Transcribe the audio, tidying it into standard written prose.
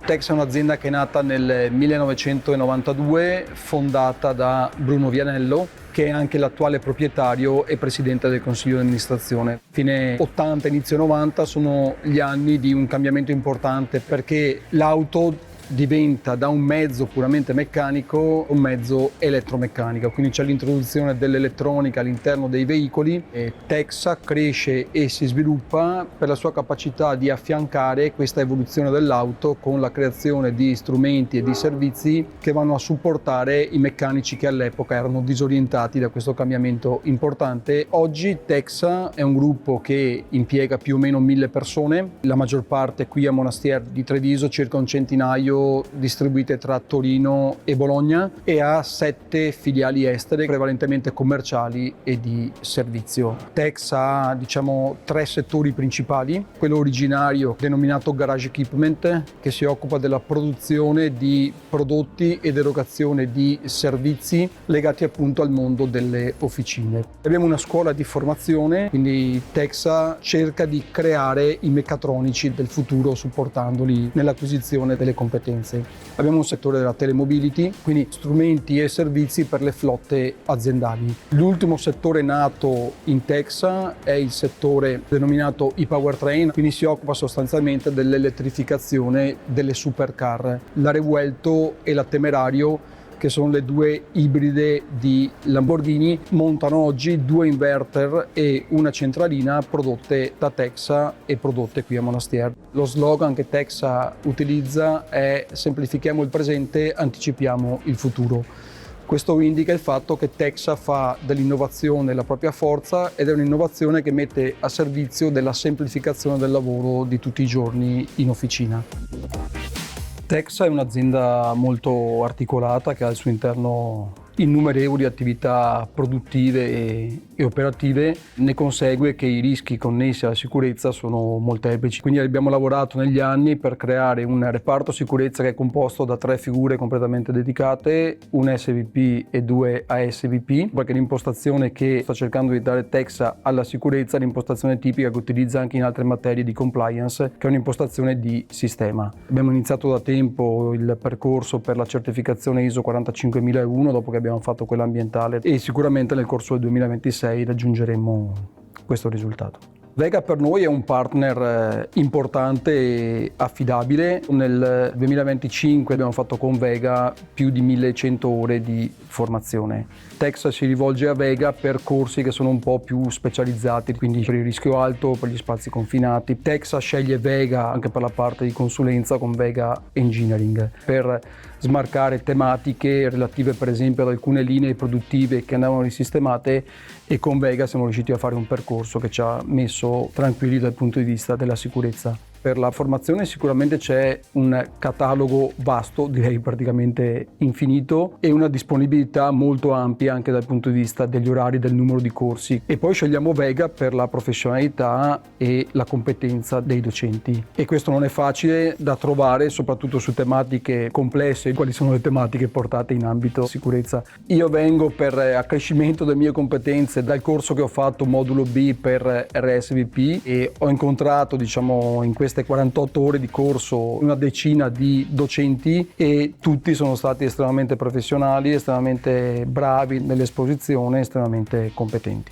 Texa è un'azienda che è nata nel 1992, fondata da Bruno Vianello, che è anche l'attuale proprietario e presidente del consiglio di amministrazione. Fine 80, inizio 90 sono gli anni di un cambiamento importante, perché l'auto diventa da un mezzo puramente meccanico un mezzo elettromeccanico, quindi c'è l'introduzione dell'elettronica all'interno dei veicoli e Texa cresce e si sviluppa per la sua capacità di affiancare questa evoluzione dell'auto con la creazione di strumenti e di servizi che vanno a supportare i meccanici che all'epoca erano disorientati da questo cambiamento importante. Oggi Texa è un gruppo che impiega più o meno 1000 persone, la maggior parte qui a Monastier di Treviso, circa un centinaio distribuite tra Torino e Bologna, e ha 7 filiali estere, prevalentemente commerciali e di servizio. Texa ha 3 settori principali: quello originario denominato Garage Equipment, che si occupa della produzione di prodotti ed erogazione di servizi legati appunto al mondo delle officine. Abbiamo una scuola di formazione, quindi Texa cerca di creare i meccatronici del futuro supportandoli nell'acquisizione delle competenze. Abbiamo un settore della telemobility, quindi strumenti e servizi per le flotte aziendali. L'ultimo settore nato in Texa è il settore denominato e-powertrain, quindi si occupa sostanzialmente dell'elettrificazione delle supercar, la Revuelto e la Temerario, che sono le 2 ibride di Lamborghini, montano oggi 2 inverter e una centralina prodotte da Texa e prodotte qui a Monastier. Lo slogan che Texa utilizza è: semplifichiamo il presente, anticipiamo il futuro. Questo indica il fatto che Texa fa dell'innovazione la propria forza, ed è un'innovazione che mette a servizio della semplificazione del lavoro di tutti i giorni in officina. Texa è un'azienda molto articolata che ha al suo interno innumerevoli attività produttive e operative. Ne consegue che i rischi connessi alla sicurezza sono molteplici, quindi abbiamo lavorato negli anni per creare un reparto sicurezza che è composto da 3 figure completamente dedicate, un SVP e 2 ASVP, perché l'impostazione che sta cercando di dare Texa alla sicurezza è l'impostazione tipica che utilizza anche in altre materie di compliance, che è un'impostazione di sistema. Abbiamo iniziato da tempo il percorso per la certificazione ISO 45001 dopo che abbiamo fatto quella ambientale, e sicuramente nel corso del 2026 raggiungeremo questo risultato. Vega per noi è un partner importante e affidabile. Nel 2025 abbiamo fatto con Vega più di 1100 ore di formazione. Texa si rivolge a Vega per corsi che sono un po' più specializzati, quindi per il rischio alto, per gli spazi confinati. Texa sceglie Vega anche per la parte di consulenza con Vega Engineering, per smarcare tematiche relative per esempio ad alcune linee produttive che andavano risistemate, e con Vega siamo riusciti a fare un percorso che ci ha messo tranquilli dal punto di vista della sicurezza. Per la formazione sicuramente c'è un catalogo vasto, direi praticamente infinito, e una disponibilità molto ampia anche dal punto di vista degli orari, del numero di corsi. E poi scegliamo Vega per la professionalità e la competenza dei docenti. E questo non è facile da trovare, soprattutto su tematiche complesse. Quali sono le tematiche portate in ambito sicurezza? Io vengo per accrescimento delle mie competenze dal corso che ho fatto modulo B per RSVP, e ho incontrato in queste 48 ore di corso una decina di docenti, e tutti sono stati estremamente professionali, estremamente bravi nell'esposizione, estremamente competenti.